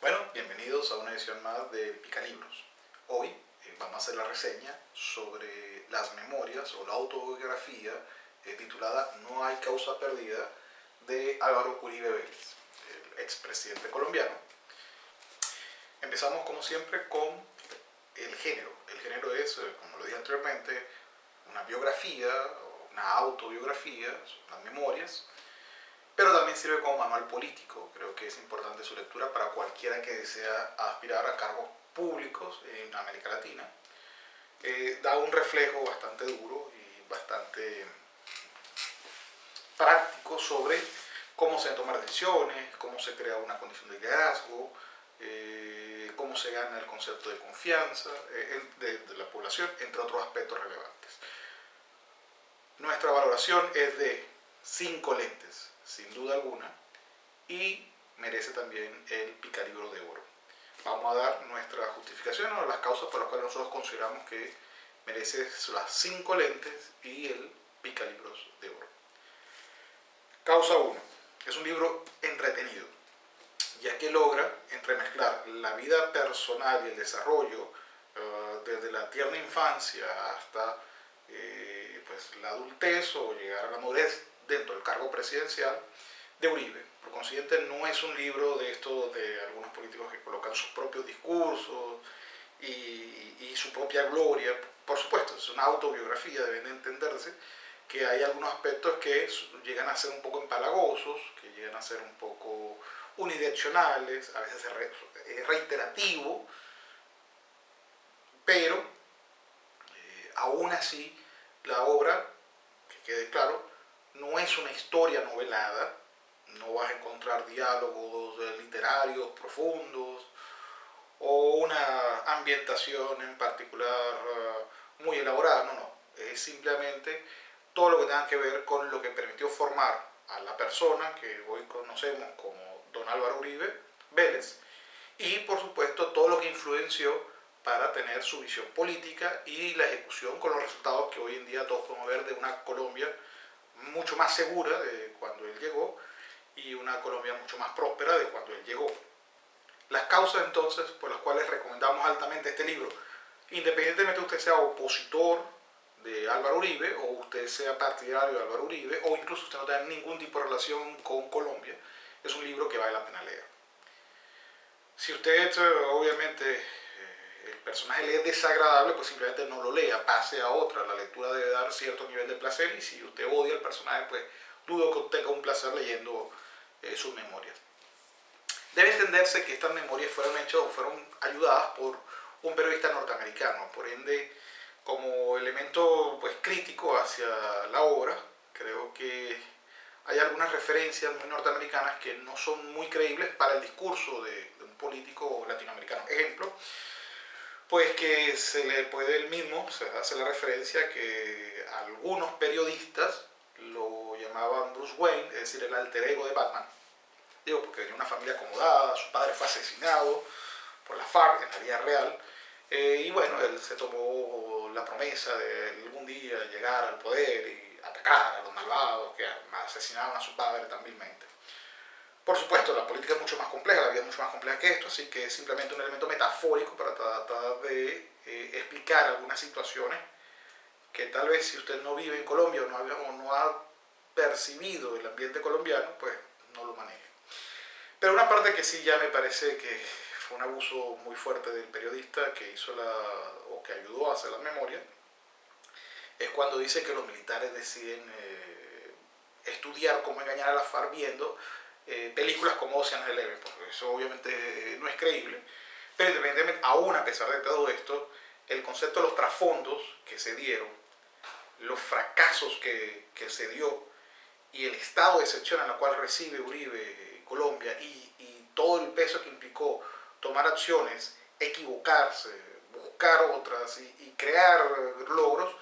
Bueno, bienvenidos a una edición más de Picalibros. Hoy vamos a hacer la reseña sobre las memorias o la autobiografía titulada No hay causa perdida de Álvaro Uribe Vélez, el expresidente colombiano. Empezamos como siempre con el género. El género es, como lo dije anteriormente, una biografía o una autobiografía, las memorias, pero también sirve como manual político. Creo que es importante su lectura para cualquiera que desea aspirar a cargos públicos en América Latina. Da un reflejo bastante duro y bastante práctico sobre cómo se toman decisiones, cómo se crea una condición de liderazgo, cómo se gana el concepto de confianza de la población, entre otros aspectos relevantes. Nuestra valoración es de 5 lentes, sin duda alguna, y merece también el Picalibro de Oro. Vamos a dar nuestra justificación o las causas por las cuales nosotros consideramos que merece las 5 lentes y el Picalibros de Oro. Causa 1. Es un libro entretenido, ya que logra entremezclar la vida personal y el desarrollo desde la tierna infancia hasta pues, la adultez o llegar a la madurez dentro del cargo presidencial de Uribe. Por consiguiente, no es un libro de estos de algunos políticos que colocan sus propios discursos y su propia gloria. Por supuesto, es una autobiografía, deben de entenderse que hay algunos aspectos que llegan a ser un poco empalagosos, que llegan a ser un poco unidireccionales, a veces reiterativo, pero aún así la obra, que quede claro, no es una historia novelada, no vas a encontrar diálogos literarios profundos o una ambientación en particular muy elaborada, no, es simplemente todo lo que tenga que ver con lo que permitió formar a la persona que hoy conocemos como don Álvaro Uribe Vélez y por supuesto todo lo que influenció para tener su visión política y la ejecución con los resultados que hoy en día todos podemos ver de una Colombia mucho más segura de cuando él llegó y una Colombia mucho más próspera de cuando él llegó. Las causas entonces por las cuales recomendamos altamente este libro, independientemente de usted sea opositor de Álvaro Uribe o usted sea partidario de Álvaro Uribe o incluso usted no tenga ningún tipo de relación con Colombia, es un libro que vale la pena leer. Si usted obviamente el personaje le es desagradable, pues simplemente no lo lea, pase a otra. La lectura debe dar cierto nivel de placer y si usted odia al personaje, pues dudo que tenga un placer leyendo sus memorias. Debe entenderse que estas memorias fueron ayudadas por un periodista norteamericano, por ende, como elemento pues, crítico hacia la obra, creo que hay algunas referencias muy norteamericanas que no son muy creíbles para el discurso de un político latinoamericano. Ejemplo, pues que se le puede se hace la referencia que algunos periodistas lo llamaban Bruce Wayne, es decir, el alter ego de Batman. Digo, porque tenía una familia acomodada, su padre fue asesinado por la FARC en la vida real, y bueno, él se tomó la promesa de algún día llegar al poder y atacar a los malvados que asesinaban a su padre tan vilmente. Por supuesto, la política es mucho más compleja, la vida es mucho más compleja que esto, así que es simplemente un elemento metafórico para tratar de explicar algunas situaciones que tal vez si usted no vive en Colombia o no ha percibido el ambiente colombiano, pues no lo maneje. Pero una parte que sí ya me parece que fue un abuso muy fuerte del periodista que hizo o que ayudó a hacer la memoria, es cuando dice que los militares deciden estudiar cómo engañar a la FARC viendo películas como Ocean's Eleven, porque eso obviamente no es creíble, pero independientemente, aún a pesar de todo esto, el concepto de los trasfondos que se dieron, los fracasos que se dio y el estado de excepción en el cual recibe Uribe Colombia y todo el peso que implicó tomar acciones, equivocarse, buscar otras y crear logros,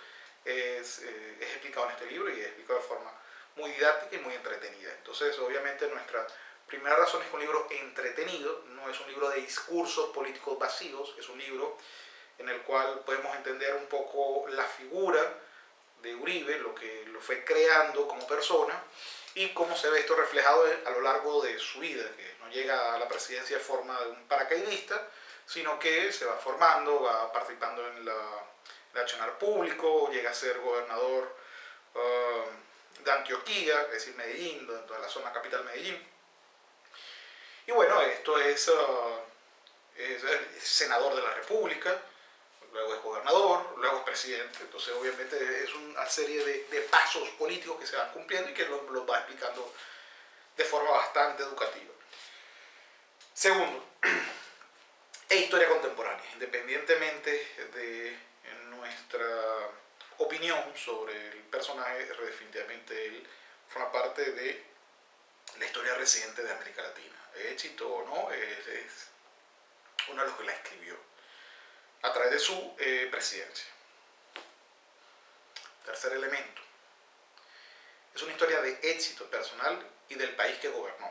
es explicado en este libro y es explicado de forma muy didáctica y muy entretenida. Entonces, obviamente, nuestra primera razón es que un libro entretenido, no es un libro de discursos políticos vacíos, es un libro en el cual podemos entender un poco la figura de Uribe, lo que lo fue creando como persona y cómo se ve esto reflejado a lo largo de su vida, que no llega a la presidencia de forma de un paracaidista, sino que se va formando, va participando en el accionar público, llega a ser gobernador de Antioquía, es decir, Medellín, de la zona capital Medellín. Y bueno, esto es senador de la República, luego es gobernador, luego es presidente. Entonces obviamente es una serie de pasos políticos que se van cumpliendo y que los va explicando de forma bastante educativa. Segundo, e historia contemporánea, independientemente de nuestra opinión sobre el personaje, definitivamente él forma parte de la historia reciente de América Latina. Éxito o no, es uno de los que la escribió a través de su presidencia. Tercer elemento, es una historia de éxito personal y del país que gobernó.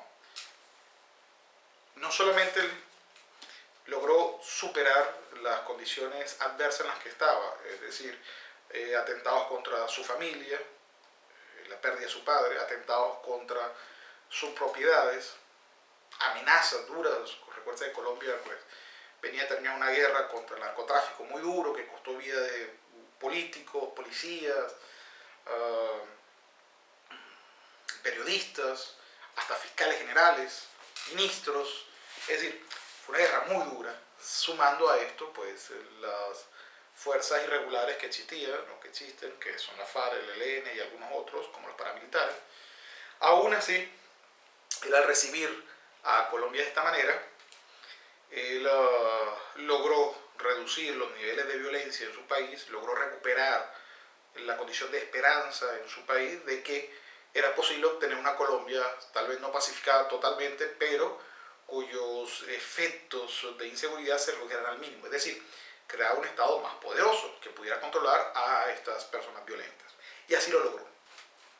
No solamente logró superar las condiciones adversas en las que estaba, es decir, atentados contra su familia, la pérdida de su padre, atentados contra sus propiedades, amenazas duras. Recuerda que Colombia pues, venía a terminar una guerra contra el narcotráfico muy duro que costó vida de políticos, policías, periodistas, hasta fiscales generales, ministros. Es decir, fue una guerra muy dura, sumando a esto pues las fuerzas irregulares que existían, o que existen, que son la FARC, el ELN y algunos otros, como los paramilitares. Aún así, él al recibir a Colombia de esta manera, él logró reducir los niveles de violencia en su país, logró recuperar la condición de esperanza en su país de que era posible obtener una Colombia tal vez no pacificada totalmente, pero cuyos efectos de inseguridad se redujeran al mínimo. Es decir, crear un Estado más poderoso que pudiera controlar a estas personas violentas. Y así lo logró.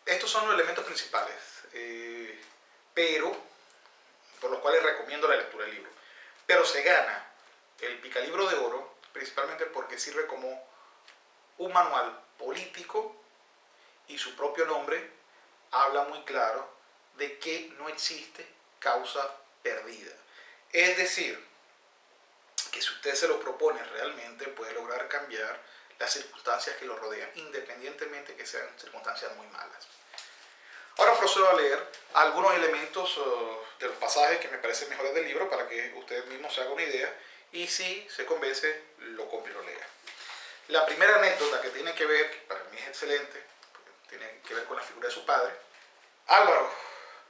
Estos son los elementos principales, pero por los cuales recomiendo la lectura del libro. Pero se gana el Picalibro de Oro principalmente porque sirve como un manual político y su propio nombre habla muy claro de que no existe causa perdida. Es decir, que si usted se lo propone realmente puede lograr cambiar las circunstancias que lo rodean, independientemente que sean circunstancias muy malas. Ahora procedo a leer algunos elementos de los pasajes que me parecen mejores del libro para que usted mismo se haga una idea y si se convence, lo compre y lo lea. La primera anécdota que tiene que ver, que para mí es excelente, tiene que ver con la figura de su padre. Álvaro,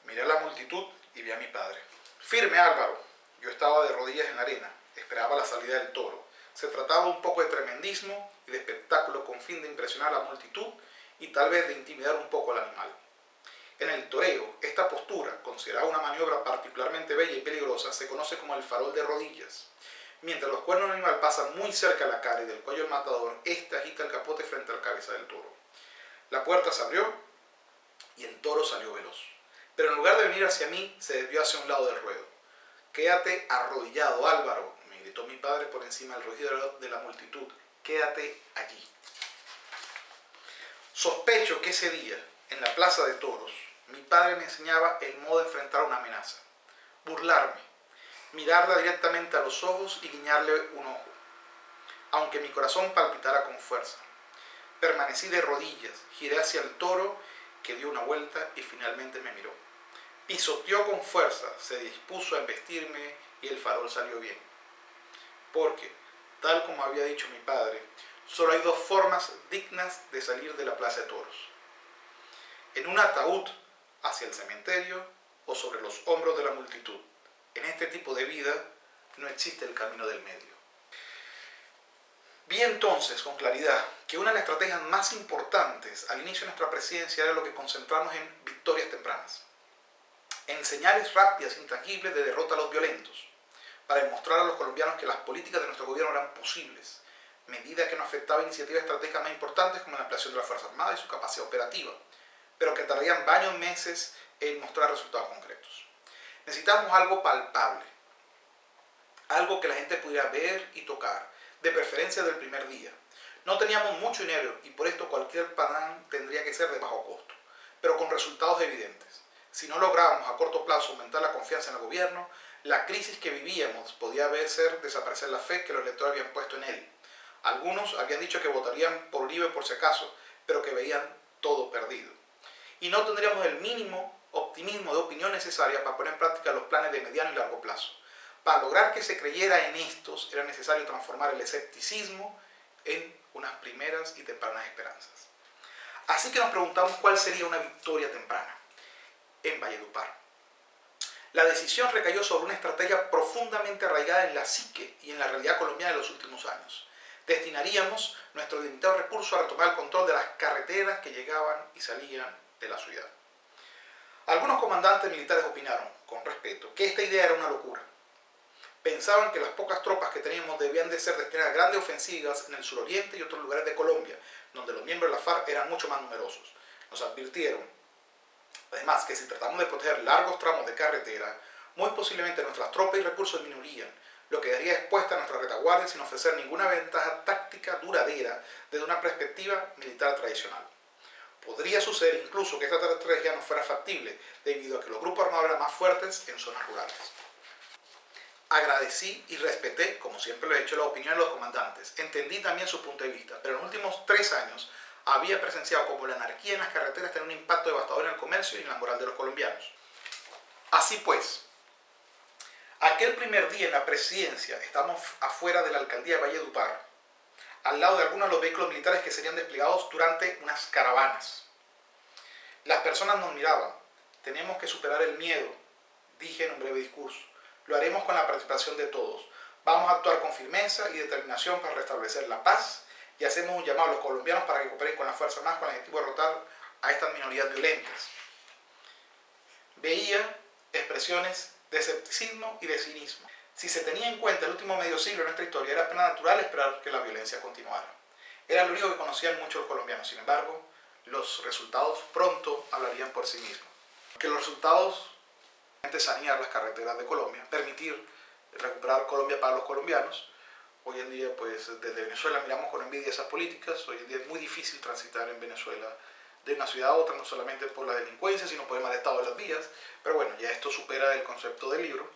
miré a la multitud y vi a mi padre. Firme, Álvaro. Yo estaba de rodillas en la arena, esperaba la salida del toro. Se trataba un poco de tremendismo y de espectáculo con fin de impresionar a la multitud y tal vez de intimidar un poco al animal. En el toreo, esta postura, considerada una maniobra particularmente bella y peligrosa, se conoce como el farol de rodillas. Mientras los cuernos del animal pasan muy cerca de la cara y del cuello del matador, éste agita el capote frente a la cabeza del toro. La puerta se abrió y el toro salió veloz. Pero en lugar de venir hacia mí, se desvió hacia un lado del ruedo. «Quédate arrodillado, Álvaro», me gritó mi padre por encima del rugido de la multitud. «Quédate allí». Sospecho que ese día, en la plaza de toros, mi padre me enseñaba el modo de enfrentar una amenaza. Burlarme, mirarla directamente a los ojos y guiñarle un ojo, aunque mi corazón palpitara con fuerza. Permanecí de rodillas, giré hacia el toro, que dio una vuelta y finalmente me miró. Pisoteó con fuerza, se dispuso a embestirme y el farol salió bien. Porque, tal como había dicho mi padre, solo hay dos formas dignas de salir de la plaza de toros. En un ataúd hacia el cementerio o sobre los hombros de la multitud. En este tipo de vida no existe el camino del medio. Vi entonces con claridad que una de las estrategias más importantes al inicio de nuestra presidencia era lo que concentrarnos en victorias tempranas, en señales rápidas e intangibles de derrota a los violentos, para demostrar a los colombianos que las políticas de nuestro gobierno eran posibles, medida que no afectaba iniciativas estratégicas más importantes como la ampliación de la Fuerza Armada y su capacidad operativa, pero que tardarían varios meses en mostrar resultados concretos. Necesitamos algo palpable, algo que la gente pudiera ver y tocar, de preferencia del primer día. No teníamos mucho dinero y por esto cualquier plan tendría que ser de bajo costo. pero con resultados evidentes. Si no lográbamos a corto plazo aumentar la confianza en el gobierno, la crisis que vivíamos podía hacer desaparecer la fe que los electores habían puesto en él. Algunos habían dicho que votarían por Uribe por si acaso, pero que veían todo perdido. Y no tendríamos el mínimo optimismo de opinión necesaria para poner en práctica los planes de mediano y largo plazo. Para lograr que se creyera en estos, era necesario transformar el escepticismo en unas primeras y tempranas esperanzas. Así que nos preguntamos cuál sería una victoria temprana en Valledupar. La decisión recayó sobre una estrategia profundamente arraigada en la psique y en la realidad colombiana de los últimos años. Destinaríamos nuestro limitado recurso a retomar el control de las carreteras que llegaban y salían de la ciudad. Algunos comandantes militares opinaron, con respeto, que esta idea era una locura. Pensaban que las pocas tropas que teníamos debían de ser destinadas a grandes ofensivas en el suroriente y otros lugares de Colombia, donde los miembros de la FARC eran mucho más numerosos. Nos advirtieron, además, que si tratamos de proteger largos tramos de carretera, muy posiblemente nuestras tropas y recursos disminuirían, lo que dejaría expuesta a nuestra retaguardia sin ofrecer ninguna ventaja táctica duradera desde una perspectiva militar tradicional. Podría suceder incluso que esta estrategia no fuera factible, debido a que los grupos armados eran más fuertes en zonas rurales. Agradecí y respeté, como siempre lo he hecho, la opinión de los comandantes. Entendí también su punto de vista, pero en los últimos 3 años había presenciado como la anarquía en las carreteras tenía un impacto devastador en el comercio y en la moral de los colombianos. Así pues, aquel primer día en la presidencia estamos afuera de la alcaldía de Valledupar, al lado de algunos de los vehículos militares que serían desplegados durante unas caravanas. Las personas nos miraban. Tenemos que superar el miedo, dije en un breve discurso. Lo haremos con la participación de todos. Vamos a actuar con firmeza y determinación para restablecer la paz y hacemos un llamado a los colombianos para que cooperen con la Fuerza Armada con el objetivo de derrotar a estas minorías violentas. Veía expresiones de escepticismo y de cinismo. Si se tenía en cuenta el último medio siglo de nuestra historia, era apenas natural esperar que la violencia continuara. Era lo único que conocían muchos los colombianos. Sin embargo, los resultados pronto hablarían por sí mismos. Que los resultados sanear las carreteras de Colombia, permitir recuperar Colombia para los colombianos. Hoy en día, pues desde Venezuela miramos con envidia esas políticas. Hoy en día es muy difícil transitar en Venezuela de una ciudad a otra, no solamente por la delincuencia, sino por el mal estado de las vías. Pero bueno, ya esto supera el concepto del libro.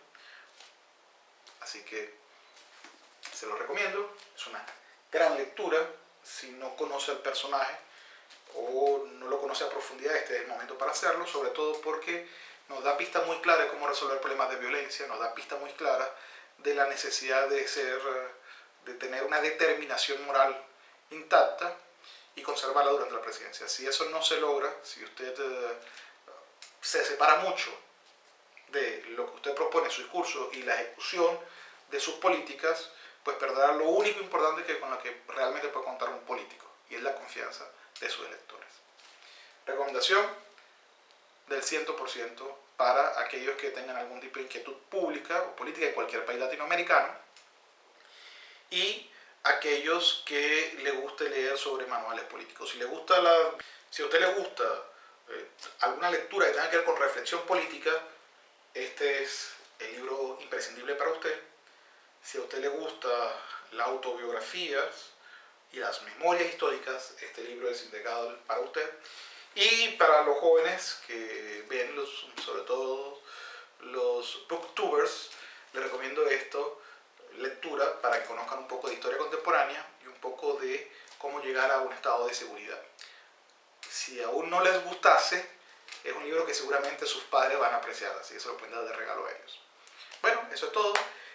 Así que se lo recomiendo. Es una gran lectura. Si no conoce al personaje o no lo conoce a profundidad, este es el momento para hacerlo, sobre todo porque nos da pistas muy claras de cómo resolver problemas de violencia, nos da pistas muy claras de la necesidad de tener una determinación moral intacta y conservarla durante la presidencia. Si eso no se logra, si usted se separa mucho de lo que usted propone en su discurso y la ejecución de sus políticas, pues perderá lo único importante con lo que realmente puede contar un político, y es la confianza de sus electores. Recomendación del 100% para aquellos que tengan algún tipo de inquietud pública o política en cualquier país latinoamericano, y aquellos que les guste leer sobre manuales políticos. Si a usted le gusta alguna lectura que tenga que ver con reflexión política, este es el libro imprescindible para usted. Si a usted le gusta las autobiografías y las memorias históricas, este libro es indicado para usted. Y para los jóvenes que ven sobre todo los booktubers, les recomiendo lectura para que conozcan un poco de historia contemporánea y un poco de cómo llegar a un estado de seguridad. Si aún no les gustase, es un libro que seguramente sus padres van a apreciar, así que se lo pueden dar de regalo a ellos. Bueno, eso es todo.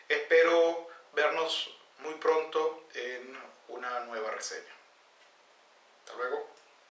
Espero vernos muy pronto en una nueva reseña.